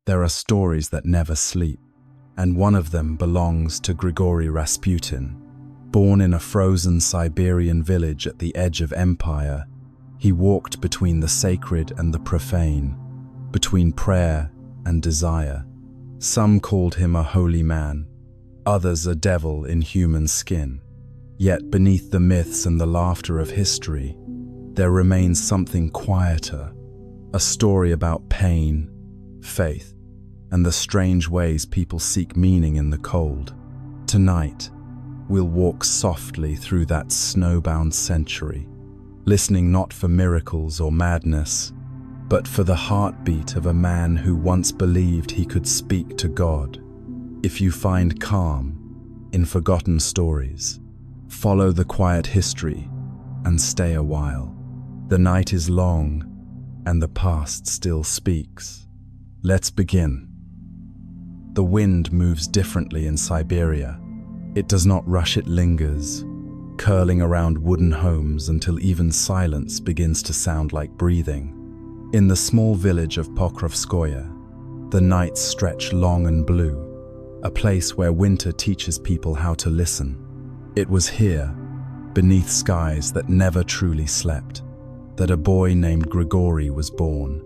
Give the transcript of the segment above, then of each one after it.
There are stories that never sleep, and one of them belongs to Grigori Rasputin. Born in a frozen Siberian village at the edge of empire, he walked between the sacred and the profane, between prayer and desire. Some called him a holy man, others a devil in human skin. Yet beneath the myths and the laughter of history, there remains something quieter, a story about pain, faith, and the strange ways people seek meaning in the cold. Tonight, we'll walk softly through that snowbound century, listening not for miracles or madness, but for the heartbeat of a man who once believed he could speak to God. If you find calm in forgotten stories, follow the quiet history and stay a while. The night is long and the past still speaks. Let's begin. The wind moves differently in Siberia. It does not rush, it lingers, curling around wooden homes until even silence begins to sound like breathing. In the small village of Pokrovskoye, the nights stretch long and blue, a place where winter teaches people how to listen. It was here, beneath skies that never truly slept, that a boy named Grigori was born.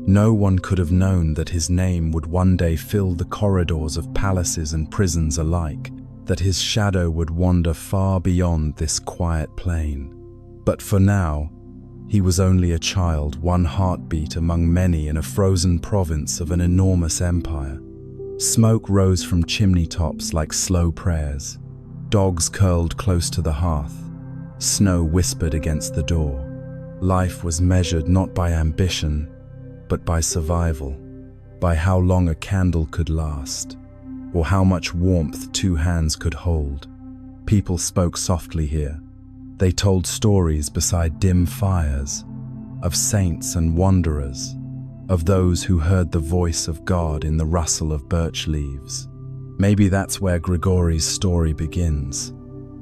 No one could have known that his name would one day fill the corridors of palaces and prisons alike, that his shadow would wander far beyond this quiet plain. But for now, he was only a child, one heartbeat among many in a frozen province of an enormous empire. Smoke rose from chimney tops like slow prayers. Dogs curled close to the hearth. Snow whispered against the door. Life was measured not by ambition, but by survival, by how long a candle could last, or how much warmth two hands could hold. People spoke softly here. They told stories beside dim fires, of saints and wanderers, of those who heard the voice of God in the rustle of birch leaves. Maybe that's where Grigori's story begins,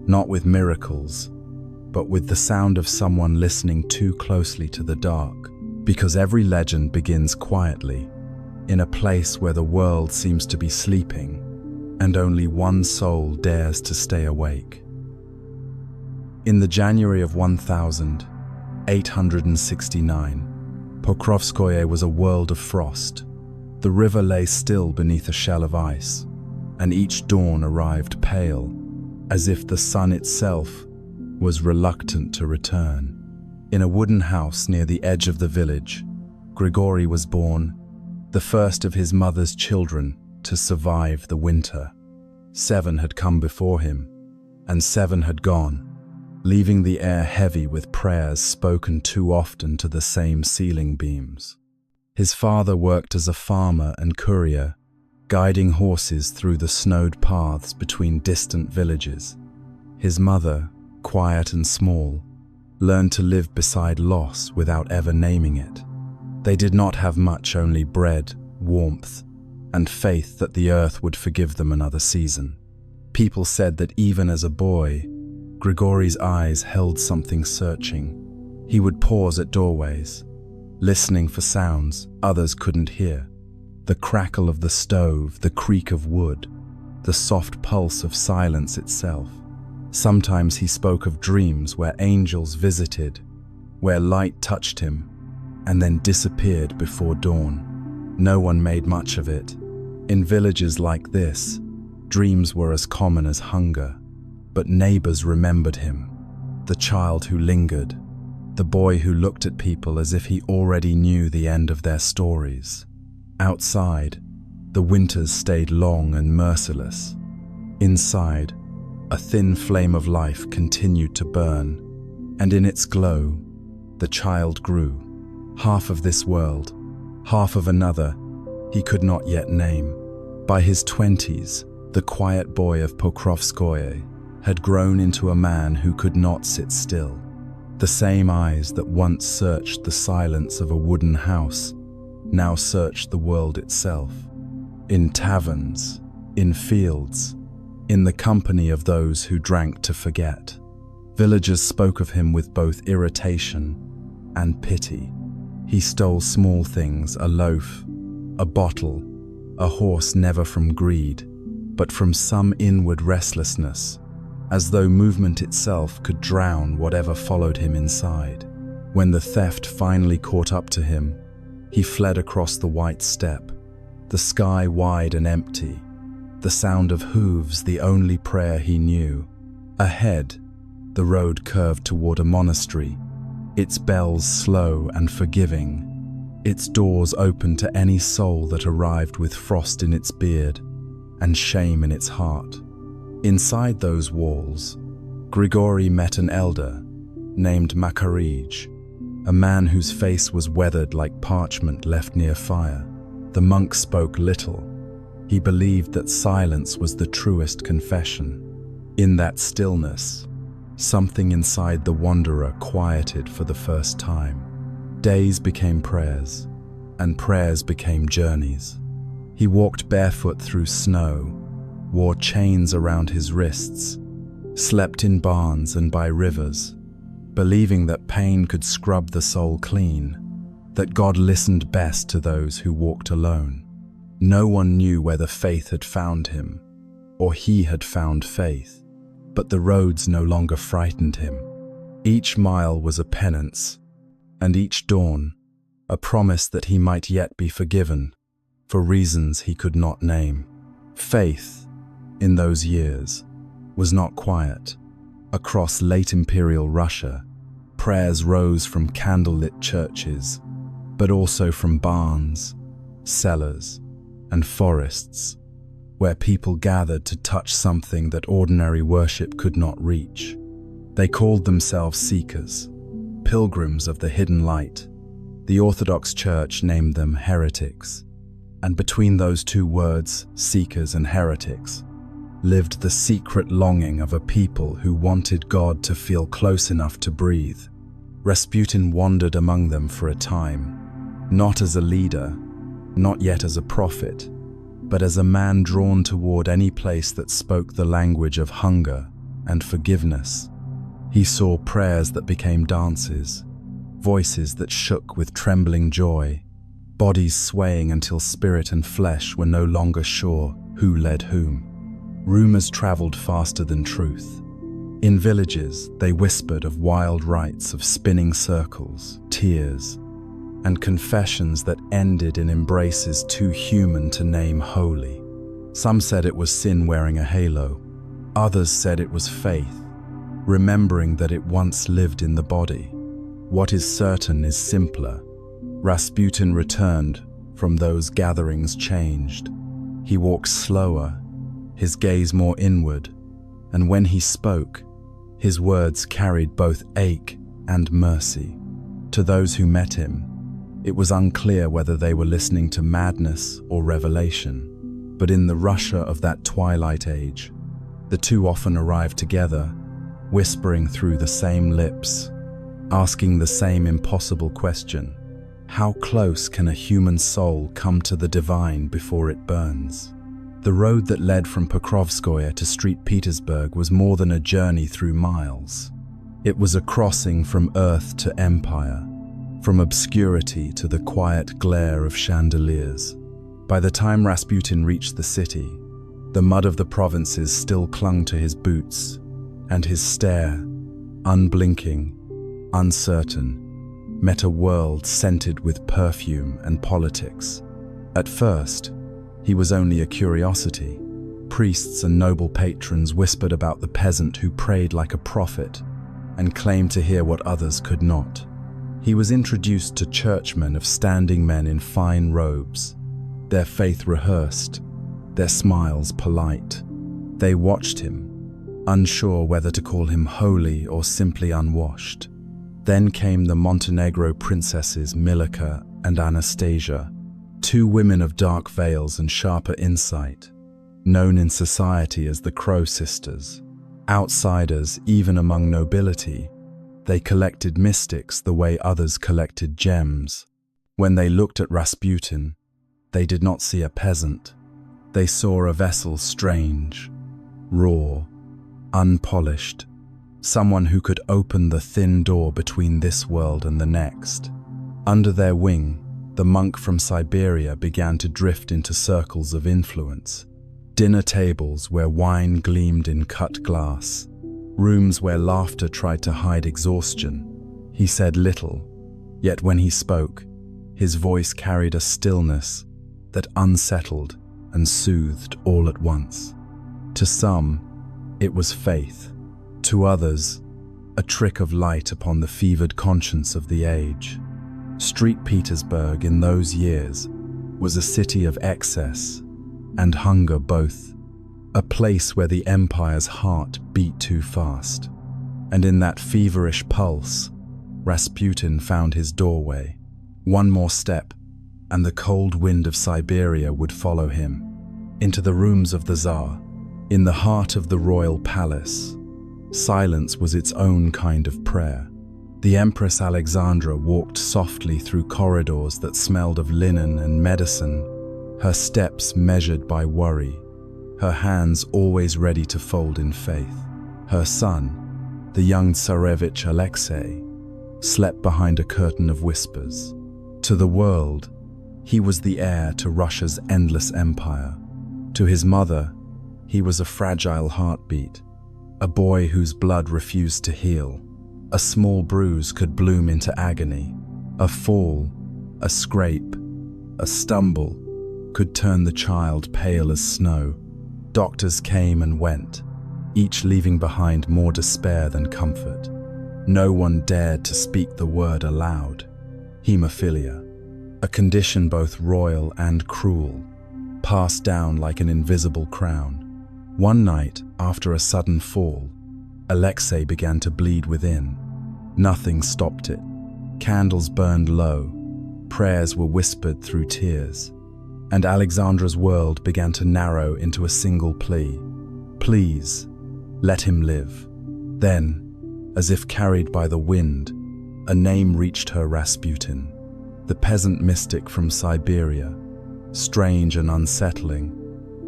not with miracles, but with the sound of someone listening too closely to the dark, because every legend begins quietly, in a place where the world seems to be sleeping, and only one soul dares to stay awake. In the January of 1869, Pokrovskoye was a world of frost. The river lay still beneath a shell of ice, and each dawn arrived pale, as if the sun itself was reluctant to return. In a wooden house near the edge of the village, Grigori was born, the first of his mother's children to survive the winter. 7 had come before him, and 7 had gone, leaving the air heavy with prayers spoken too often to the same ceiling beams. His father worked as a farmer and courier, guiding horses through the snowed paths between distant villages. His mother, quiet and small, learned to live beside loss without ever naming it. They did not have much, only bread, warmth, and faith that the earth would forgive them another season. People said that even as a boy, Grigori's eyes held something searching. He would pause at doorways, listening for sounds others couldn't hear. The crackle of the stove, the creak of wood, the soft pulse of silence itself. Sometimes he spoke of dreams where angels visited, where light touched him, and then disappeared before dawn. No one made much of it. In villages like this, dreams were as common as hunger. But neighbors remembered him, the child who lingered, the boy who looked at people as if he already knew the end of their stories. Outside, the winters stayed long and merciless. Inside, a thin flame of life continued to burn, and in its glow, the child grew, half of this world, half of another he could not yet name. By his 20s, the quiet boy of Pokrovskoye had grown into a man who could not sit still. The same eyes that once searched the silence of a wooden house now searched the world itself. In taverns, in fields, in the company of those who drank to forget, villagers spoke of him with both irritation and pity. He stole small things, a loaf, a bottle, a horse never from greed, but from some inward restlessness, as though movement itself could drown whatever followed him inside. When the theft finally caught up to him, he fled across the white steppe, the sky wide and empty, the sound of hooves the only prayer he knew. Ahead, the road curved toward a monastery, its bells slow and forgiving, its doors open to any soul that arrived with frost in its beard and shame in its heart. Inside those walls, Grigori met an elder named Makarij, a man whose face was weathered like parchment left near fire. The monk spoke little. He believed that silence was the truest confession. In that stillness, something inside the wanderer quieted for the first time. Days became prayers, and prayers became journeys. He walked barefoot through snow, wore chains around his wrists, slept in barns and by rivers, believing that pain could scrub the soul clean, that God listened best to those who walked alone. No one knew whether faith had found him, or he had found faith, but the roads no longer frightened him. Each mile was a penance, and each dawn a promise that he might yet be forgiven for reasons he could not name. Faith, in those years, was not quiet. Across late imperial Russia, prayers rose from candlelit churches, but also from barns, cellars, and forests, where people gathered to touch something that ordinary worship could not reach. They called themselves seekers, pilgrims of the hidden light. The Orthodox Church named them heretics, and between those two words, seekers and heretics, lived the secret longing of a people who wanted God to feel close enough to breathe. Rasputin wandered among them for a time, not as a leader, not yet as a prophet, but as a man drawn toward any place that spoke the language of hunger and forgiveness. He saw prayers that became dances, voices that shook with trembling joy, bodies swaying until spirit and flesh were no longer sure who led whom. Rumors traveled faster than truth. In villages, they whispered of wild rites of spinning circles, tears, and confessions that ended in embraces too human to name holy. Some said it was sin wearing a halo. Others said it was faith, remembering that it once lived in the body. What is certain is simpler. Rasputin returned from those gatherings changed. He walked slower, his gaze more inward, and when he spoke, his words carried both ache and mercy. To those who met him, it was unclear whether they were listening to madness or revelation. But in the Russia of that twilight age, the two often arrived together, whispering through the same lips, asking the same impossible question: how close can a human soul come to the divine before it burns? The road that led from Pokrovskoye to St. Petersburg was more than a journey through miles. It was a crossing from earth to empire, from obscurity to the quiet glare of chandeliers. By the time Rasputin reached the city, the mud of the provinces still clung to his boots, and his stare, unblinking, uncertain, met a world scented with perfume and politics. At first, he was only a curiosity. Priests and noble patrons whispered about the peasant who prayed like a prophet and claimed to hear what others could not. He was introduced to churchmen of standing men in fine robes, their faith rehearsed, their smiles polite. They watched him, unsure whether to call him holy or simply unwashed. Then came the Montenegro princesses Milica and Anastasia, two women of dark veils and sharper insight, known in society as the Crow Sisters. Outsiders, even among nobility, they collected mystics the way others collected gems. When they looked at Rasputin, they did not see a peasant. They saw a vessel strange, raw, unpolished, someone who could open the thin door between this world and the next. Under their wing, the monk from Siberia began to drift into circles of influence. Dinner tables where wine gleamed in cut glass, rooms where laughter tried to hide exhaustion. He said little, yet when he spoke, his voice carried a stillness that unsettled and soothed all at once. To some, it was faith. To others, a trick of light upon the fevered conscience of the age. Street Petersburg in those years was a city of excess and hunger both, a place where the empire's heart beat too fast. And in that feverish pulse, Rasputin found his doorway. One more step, and the cold wind of Siberia would follow him. Into the rooms of the Tsar, in the heart of the royal palace, silence was its own kind of prayer. The Empress Alexandra walked softly through corridors that smelled of linen and medicine, her steps measured by worry, her hands always ready to fold in faith. Her son, the young Tsarevich Alexei, slept behind a curtain of whispers. To the world, he was the heir to Russia's endless empire. To his mother, he was a fragile heartbeat, a boy whose blood refused to heal. A small bruise could bloom into agony. A fall, a scrape, a stumble could turn the child pale as snow. Doctors came and went, each leaving behind more despair than comfort. No one dared to speak the word aloud. Hemophilia, a condition both royal and cruel, passed down like an invisible crown. One night, after a sudden fall, Alexei began to bleed within. Nothing stopped it. Candles burned low, prayers were whispered through tears, and Alexandra's world began to narrow into a single plea. Please, let him live. Then, as if carried by the wind, a name reached her: Rasputin, the peasant mystic from Siberia, strange and unsettling,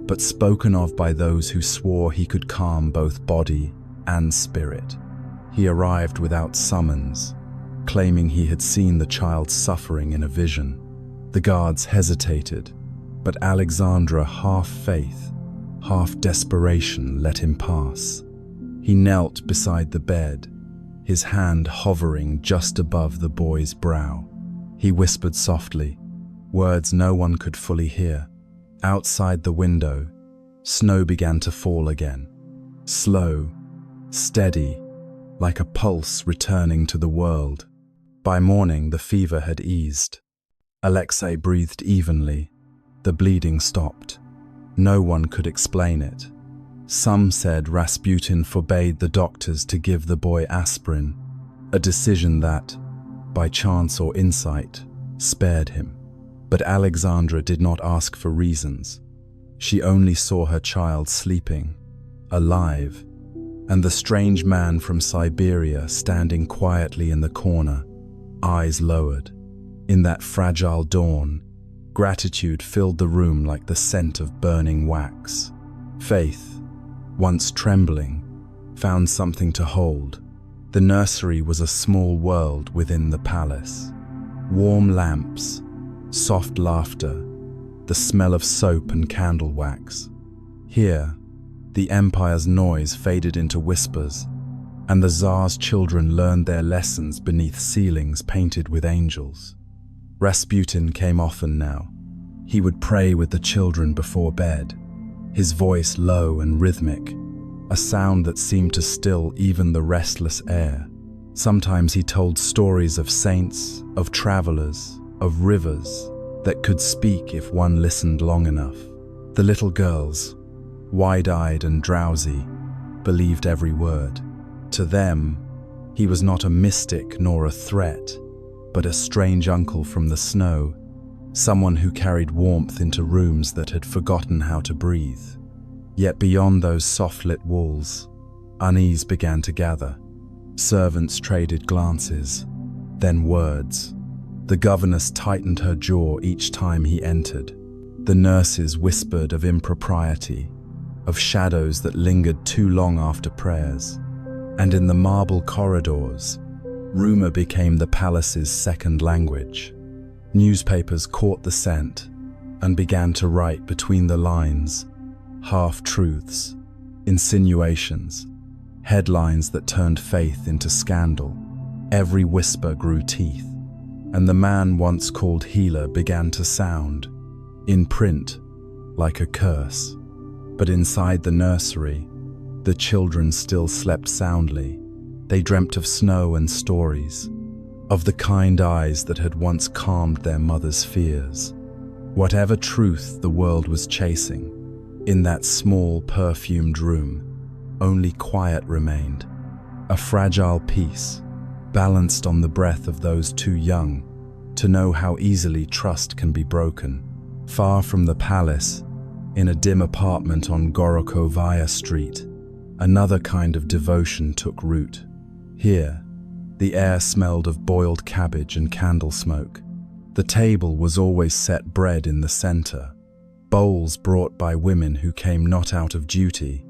but spoken of by those who swore he could calm both body and spirit. He arrived without summons, claiming he had seen the child suffering in a vision. The guards hesitated, but Alexandra, half faith, half desperation, let him pass. He knelt beside the bed, his hand hovering just above the boy's brow. He whispered softly, words no one could fully hear. Outside the window, snow began to fall again. Slow, steady, like a pulse returning to the world. By morning, the fever had eased. Alexei breathed evenly. The bleeding stopped. No one could explain it. Some said Rasputin forbade the doctors to give the boy aspirin, a decision that, by chance or insight, spared him. But Alexandra did not ask for reasons. She only saw her child sleeping, alive, and the strange man from Siberia standing quietly in the corner, eyes lowered. In that fragile dawn, gratitude filled the room like the scent of burning wax. Faith, once trembling, found something to hold. The nursery was a small world within the palace. Warm lamps, soft laughter, the smell of soap and candle wax. Here, the empire's noise faded into whispers, and the Tsar's children learned their lessons beneath ceilings painted with angels. Rasputin came often now. He would pray with the children before bed, his voice low and rhythmic, a sound that seemed to still even the restless air. Sometimes he told stories of saints, of travelers, of rivers that could speak if one listened long enough. The little girls, wide-eyed and drowsy, believed every word. To them, he was not a mystic nor a threat, but a strange uncle from the snow, someone who carried warmth into rooms that had forgotten how to breathe. Yet beyond those soft-lit walls, unease began to gather. Servants traded glances, then words. The governess tightened her jaw each time he entered. The nurses whispered of impropriety, of shadows that lingered too long after prayers. And in the marble corridors, rumor became the palace's second language. Newspapers caught the scent and began to write between the lines, half-truths, insinuations, headlines that turned faith into scandal. Every whisper grew teeth, and the man once called healer began to sound, in print, like a curse. But inside the nursery, the children still slept soundly. They dreamt of snow and stories, of the kind eyes that had once calmed their mother's fears. Whatever truth the world was chasing, in that small, perfumed room, only quiet remained, a fragile peace, balanced on the breath of those too young to know how easily trust can be broken. Far from the palace, in a dim apartment on Gorokovaya Street, another kind of devotion took root. Here, the air smelled of boiled cabbage and candle smoke. The table was always set bread in the center, bowls brought by women who came not out of duty,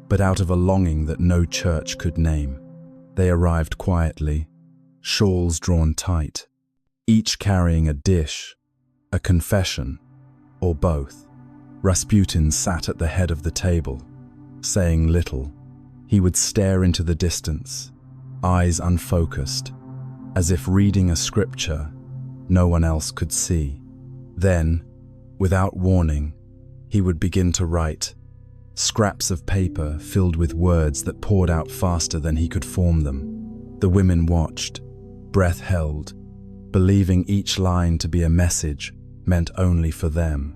but out of a longing that no church could name. They arrived quietly, shawls drawn tight, each carrying a dish, a confession, or both. Rasputin sat at the head of the table, saying little. He would stare into the distance, eyes unfocused, as if reading a scripture no one else could see. Then, without warning, he would begin to write, scraps of paper filled with words that poured out faster than he could form them. The women watched, breath held, believing each line to be a message meant only for them.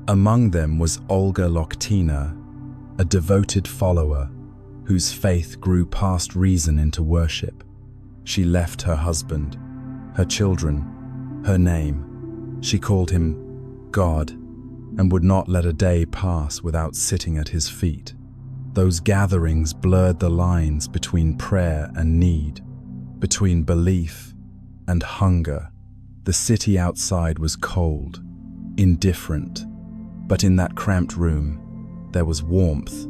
Among them was Olga Loktina, a devoted follower whose faith grew past reason into worship. She left her husband, her children, her name. She called him God, and would not let a day pass without sitting at his feet. Those gatherings blurred the lines between prayer and need, between belief and hunger. The city outside was cold, indifferent, but in that cramped room, there was warmth,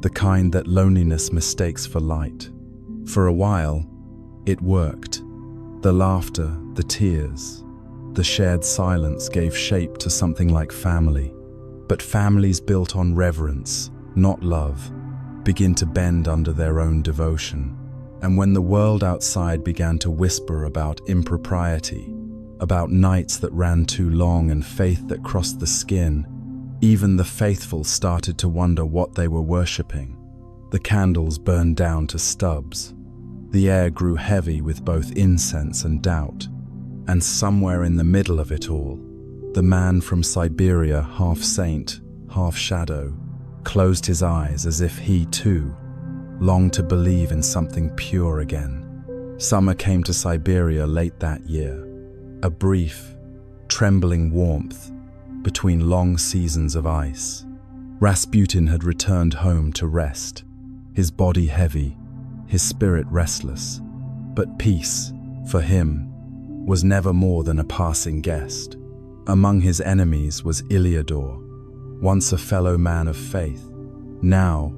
the kind that loneliness mistakes for light. For a while, it worked. The laughter, the tears, the shared silence gave shape to something like family. But families built on reverence, not love, begin to bend under their own devotion. And when the world outside began to whisper about impropriety, about nights that ran too long and faith that crossed the skin, even the faithful started to wonder what they were worshipping. The candles burned down to stubs. The air grew heavy with both incense and doubt. And somewhere in the middle of it all, the man from Siberia, half saint, half shadow, closed his eyes as if he too longed to believe in something pure again. Summer came to Siberia late that year, a brief, trembling warmth between long seasons of ice. Rasputin had returned home to rest, his body heavy, his spirit restless. But peace, for him, was never more than a passing guest. Among his enemies was Iliador, once a fellow man of faith, now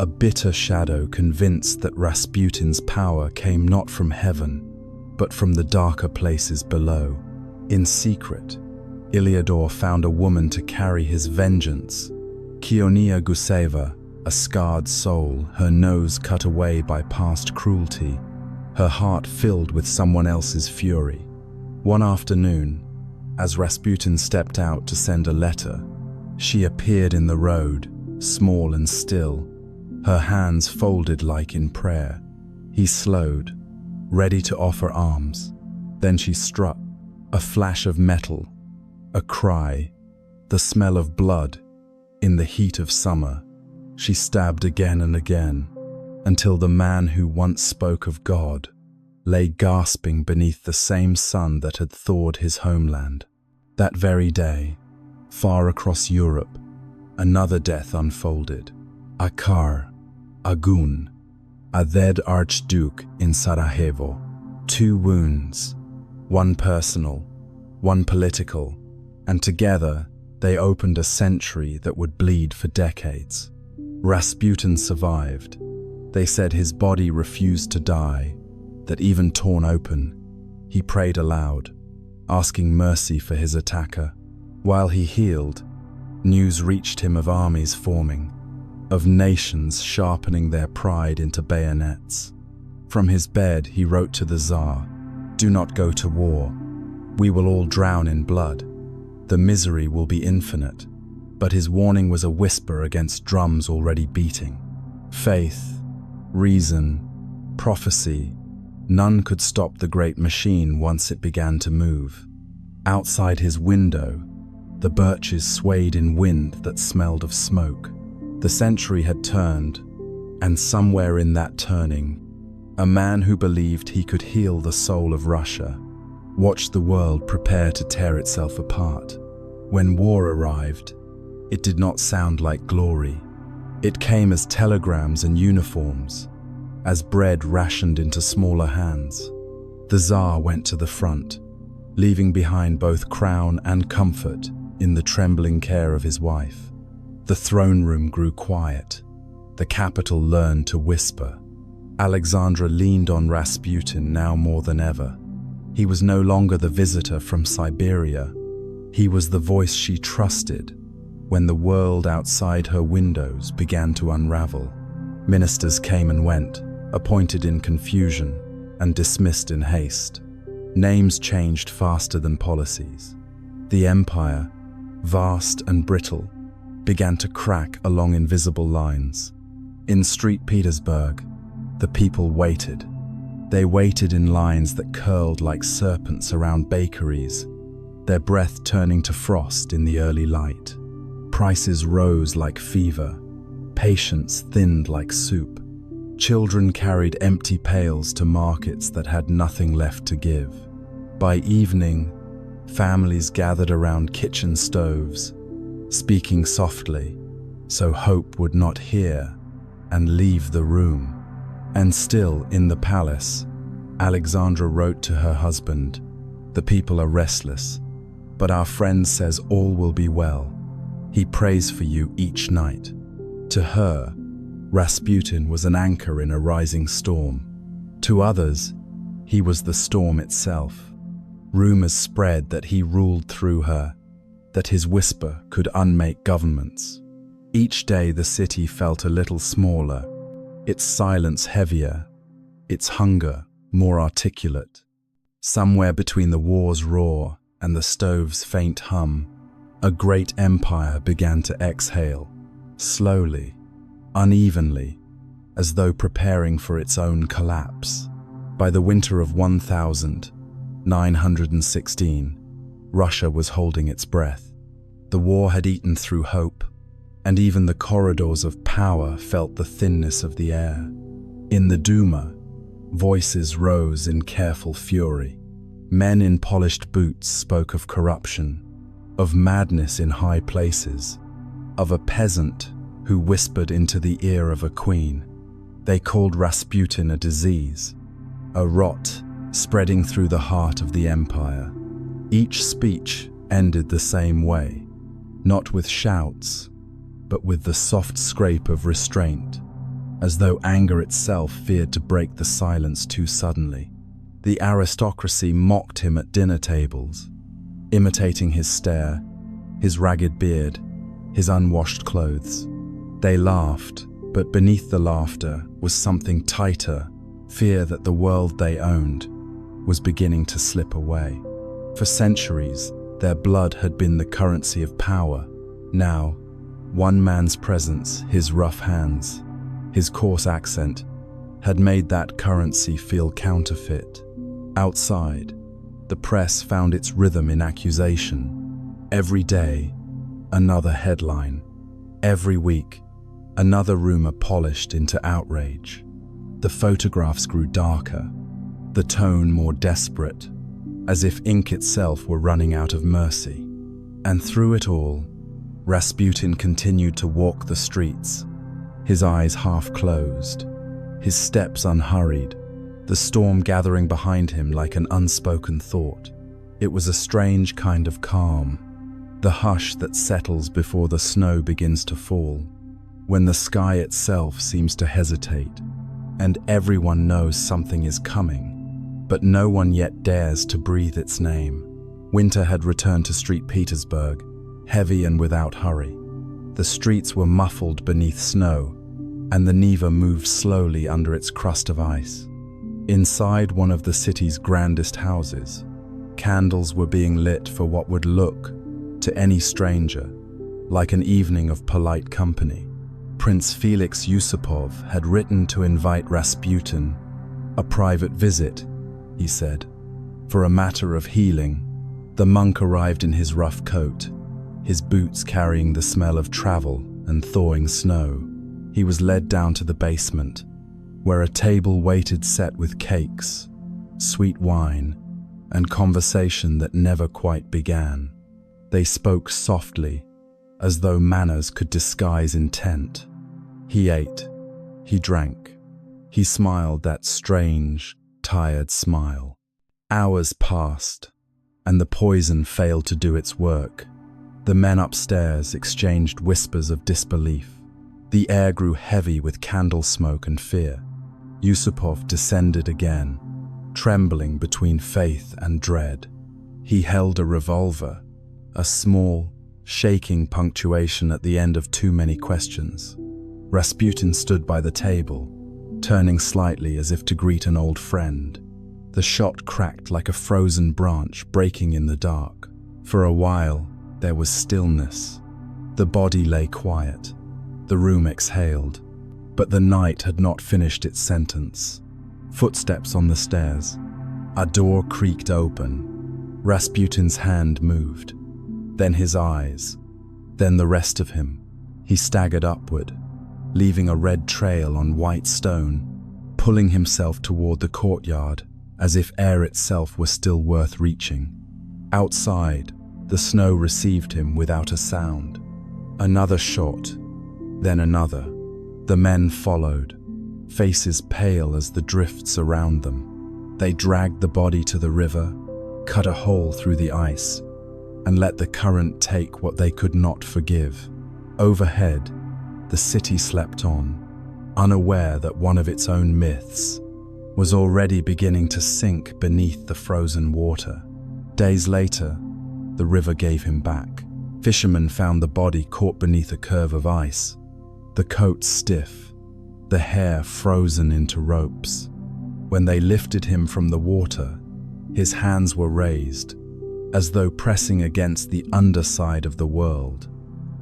a bitter shadow convinced that Rasputin's power came not from heaven, but from the darker places below. In secret, Iliador found a woman to carry his vengeance, Kionia Guseva, a scarred soul, her nose cut away by past cruelty, her heart filled with someone else's fury. One afternoon, as Rasputin stepped out to send a letter, she appeared in the road, small and still, her hands folded like in prayer. He slowed, ready to offer arms. Then she struck, a flash of metal, a cry, the smell of blood. In the heat of summer, she stabbed again and again, until the man who once spoke of God lay gasping beneath the same sun that had thawed his homeland. That very day, far across Europe, another death unfolded. Akar, Agun, a dead archduke in Sarajevo. 2 wounds, one personal, one political, and together they opened a century that would bleed for decades. Rasputin survived. They said his body refused to die, that even torn open, he prayed aloud, asking mercy for his attacker. While he healed, news reached him of armies forming, of nations sharpening their pride into bayonets. From his bed he wrote to the Tsar, "Do not go to war. We will all drown in blood. The misery will be infinite." But his warning was a whisper against drums already beating. Faith, reason, prophecy, none could stop the great machine once it began to move. Outside his window, the birches swayed in wind that smelled of smoke. The century had turned, and somewhere in that turning, a man who believed he could heal the soul of Russia watched the world prepare to tear itself apart. When war arrived, it did not sound like glory. It came as telegrams and uniforms, as bread rationed into smaller hands. The Tsar went to the front, leaving behind both crown and comfort in the trembling care of his wife. The throne room grew quiet. The capital learned to whisper. Alexandra leaned on Rasputin now more than ever. He was no longer the visitor from Siberia. He was the voice she trusted when the world outside her windows began to unravel. Ministers came and went, appointed in confusion and dismissed in haste. Names changed faster than policies. The empire, vast and brittle, began to crack along invisible lines. In Street Petersburg, the people waited. They waited in lines that curled like serpents around bakeries, their breath turning to frost in the early light. Prices rose like fever. Patience thinned like soup. Children carried empty pails to markets that had nothing left to give. By evening, families gathered around kitchen stoves, speaking softly, so hope would not hear and leave the room. And still in the palace, Alexandra wrote to her husband, "The people are restless, but our friend says all will be well. He prays for you each night." To her, Rasputin was an anchor in a rising storm. To others, he was the storm itself. Rumors spread that he ruled through her, that his whisper could unmake governments. Each day the city felt a little smaller, its silence heavier, its hunger more articulate. Somewhere between the war's roar and the stove's faint hum, a great empire began to exhale, slowly, unevenly, as though preparing for its own collapse. By the winter of 1916, Russia was holding its breath. The war had eaten through hope, and even the corridors of power felt the thinness of the air. In the Duma, voices rose in careful fury. Men in polished boots spoke of corruption, of madness in high places, of a peasant who whispered into the ear of a queen. They called Rasputin a disease, a rot spreading through the heart of the empire. Each speech ended the same way, not with shouts, but with the soft scrape of restraint, as though anger itself feared to break the silence too suddenly. The aristocracy mocked him at dinner tables, imitating his stare, his ragged beard, his unwashed clothes. They laughed, but beneath the laughter was something tighter, fear that the world they owned was beginning to slip away. For centuries, their blood had been the currency of power. Now, one man's presence, his rough hands, his coarse accent, had made that currency feel counterfeit. Outside, the press found its rhythm in accusation. Every day, another headline. Every week, another rumor polished into outrage. The photographs grew darker, the tone more desperate, as if ink itself were running out of mercy. And through it all, Rasputin continued to walk the streets, his eyes half closed, his steps unhurried, the storm gathering behind him like an unspoken thought. It was a strange kind of calm, the hush that settles before the snow begins to fall, when the sky itself seems to hesitate, and everyone knows something is coming, but no one yet dares to breathe its name. Winter had returned to St. Petersburg, heavy and without hurry. The streets were muffled beneath snow, and the Neva moved slowly under its crust of ice. Inside one of the city's grandest houses, candles were being lit for what would look, to any stranger, like an evening of polite company. Prince Felix Yusupov had written to invite Rasputin, a private visit, he said. For a matter of healing, the monk arrived in his rough coat, his boots carrying the smell of travel and thawing snow. He was led down to the basement, where a table waited set with cakes, sweet wine, and conversation that never quite began. They spoke softly, as though manners could disguise intent. He ate, he drank, he smiled that strange, tired smile. Hours passed, and the poison failed to do its work. The men upstairs exchanged whispers of disbelief. The air grew heavy with candle smoke and fear. Yusupov descended again, trembling between faith and dread. He held a revolver, a small, shaking punctuation at the end of too many questions. Rasputin stood by the table, turning slightly as if to greet an old friend. The shot cracked like a frozen branch breaking in the dark. For a while, there was stillness. The body lay quiet. The room exhaled. But the night had not finished its sentence. Footsteps on the stairs. A door creaked open. Rasputin's hand moved. Then his eyes. Then the rest of him. He staggered upward, leaving a red trail on white stone, pulling himself toward the courtyard, as if air itself were still worth reaching. Outside, the snow received him without a sound. Another shot, then another. The men followed, faces pale as the drifts around them. They dragged the body to the river, cut a hole through the ice, and let the current take what they could not forgive. Overhead, the city slept on, unaware that one of its own myths was already beginning to sink beneath the frozen water. Days later, the river gave him back. Fishermen found the body caught beneath a curve of ice, the coat stiff, the hair frozen into ropes. When they lifted him from the water, his hands were raised, as though pressing against the underside of the world,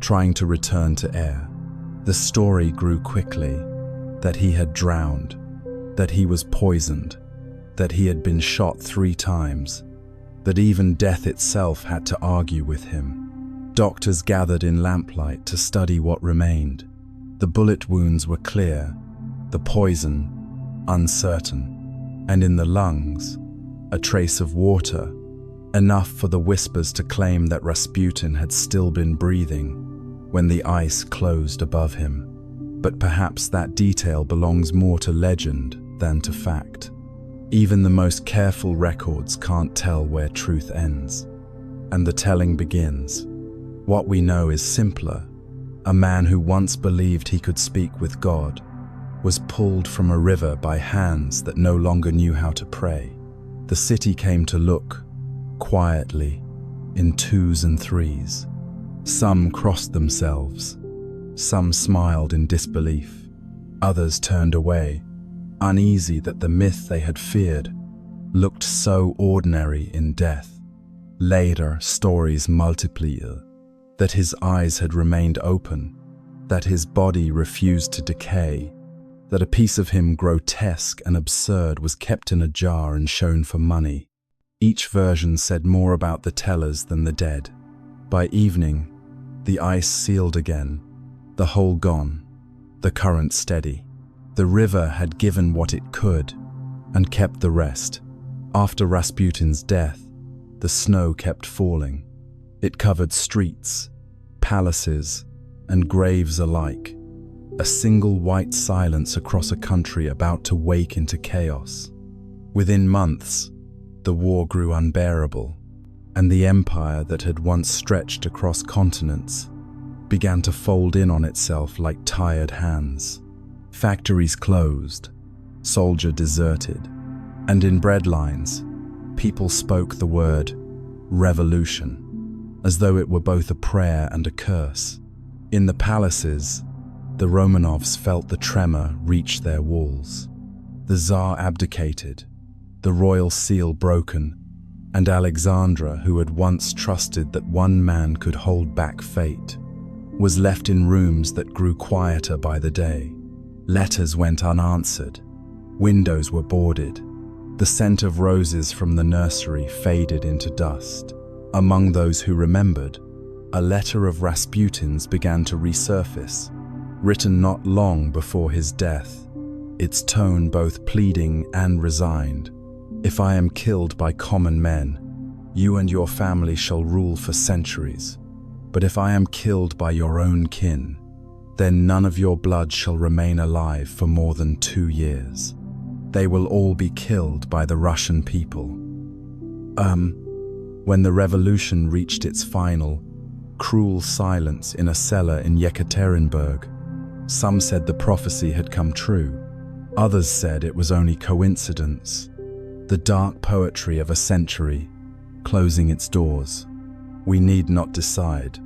trying to return to air. The story grew quickly, that he had drowned, that he was poisoned, that he had been shot 3 times, that even death itself had to argue with him. Doctors gathered in lamplight to study what remained. The bullet wounds were clear, the poison uncertain, and in the lungs, a trace of water, enough for the whispers to claim that Rasputin had still been breathing when the ice closed above him. But perhaps that detail belongs more to legend than to fact. Even the most careful records can't tell where truth ends, and the telling begins. What we know is simpler. A man who once believed he could speak with God was pulled from a river by hands that no longer knew how to pray. The city came to look, quietly, in 2s and 3s. Some crossed themselves. Some smiled in disbelief. Others turned away, uneasy that the myth they had feared looked so ordinary in death. Later, stories multiplied, that his eyes had remained open, that his body refused to decay, that a piece of him grotesque and absurd was kept in a jar and shown for money. Each version said more about the tellers than the dead. By evening, the ice sealed again, the hole gone, the current steady. The river had given what it could and kept the rest. After Rasputin's death, the snow kept falling. It covered streets, palaces, and graves alike. A single white silence across a country about to wake into chaos. Within months, the war grew unbearable, and the empire that had once stretched across continents began to fold in on itself like tired hands. Factories closed, soldiers deserted, and in breadlines, people spoke the word revolution, as though it were both a prayer and a curse. In the palaces, the Romanovs felt the tremor reach their walls. The Tsar abdicated, the royal seal broken, and Alexandra, who had once trusted that one man could hold back fate, was left in rooms that grew quieter by the day. Letters went unanswered. Windows were boarded. The scent of roses from the nursery faded into dust. Among those who remembered, a letter of Rasputin's began to resurface, written not long before his death, its tone both pleading and resigned. "If I am killed by common men, you and your family shall rule for centuries. But if I am killed by your own kin, then none of your blood shall remain alive for more than 2 years. They will all be killed by the Russian people." When the revolution reached its final, cruel silence in a cellar in Yekaterinburg, some said the prophecy had come true. Others said it was only coincidence, the dark poetry of a century closing its doors. We need not decide.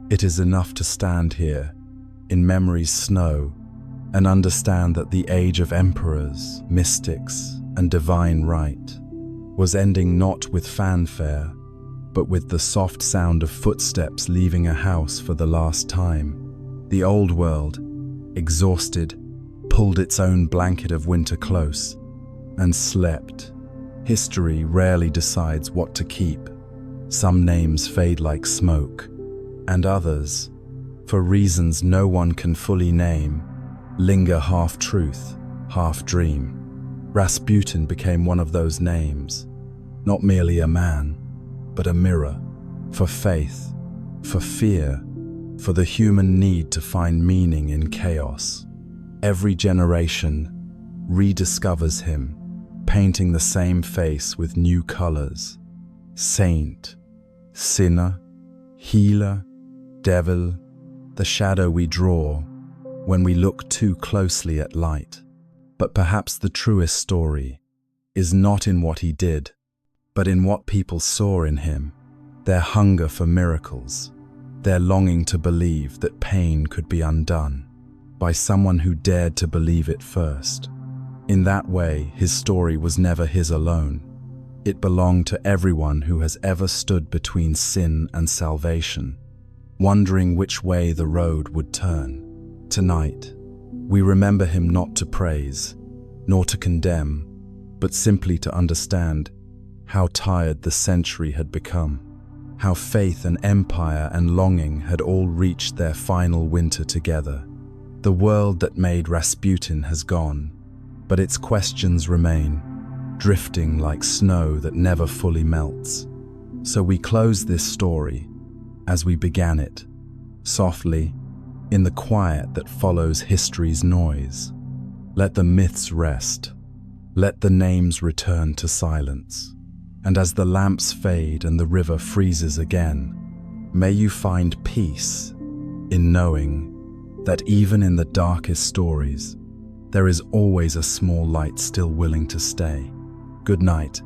It is enough to stand here in memory's snow and understand that the age of emperors, mystics, and divine right was ending not with fanfare, but with the soft sound of footsteps leaving a house for the last time. The old world, exhausted, pulled its own blanket of winter close and slept. History rarely decides what to keep. Some names fade like smoke, and others, for reasons no one can fully name, linger half-truth, half-dream. Rasputin became one of those names, not merely a man, but a mirror, for faith, for fear, for the human need to find meaning in chaos. Every generation rediscovers him, painting the same face with new colors. Saint, sinner, healer, devil, the shadow we draw when we look too closely at light. But perhaps the truest story is not in what he did, but in what people saw in him, their hunger for miracles, their longing to believe that pain could be undone by someone who dared to believe it first. In that way, his story was never his alone. It belonged to everyone who has ever stood between sin and salvation, wondering which way the road would turn. Tonight, we remember him not to praise, nor to condemn, but simply to understand how tired the century had become, how faith and empire and longing had all reached their final winter together. The world that made Rasputin has gone, but its questions remain, drifting like snow that never fully melts. So we close this story as we began it, softly, in the quiet that follows history's noise. Let the myths rest. Let the names return to silence. And as the lamps fade and the river freezes again, may you find peace in knowing that even in the darkest stories, there is always a small light still willing to stay. Good night.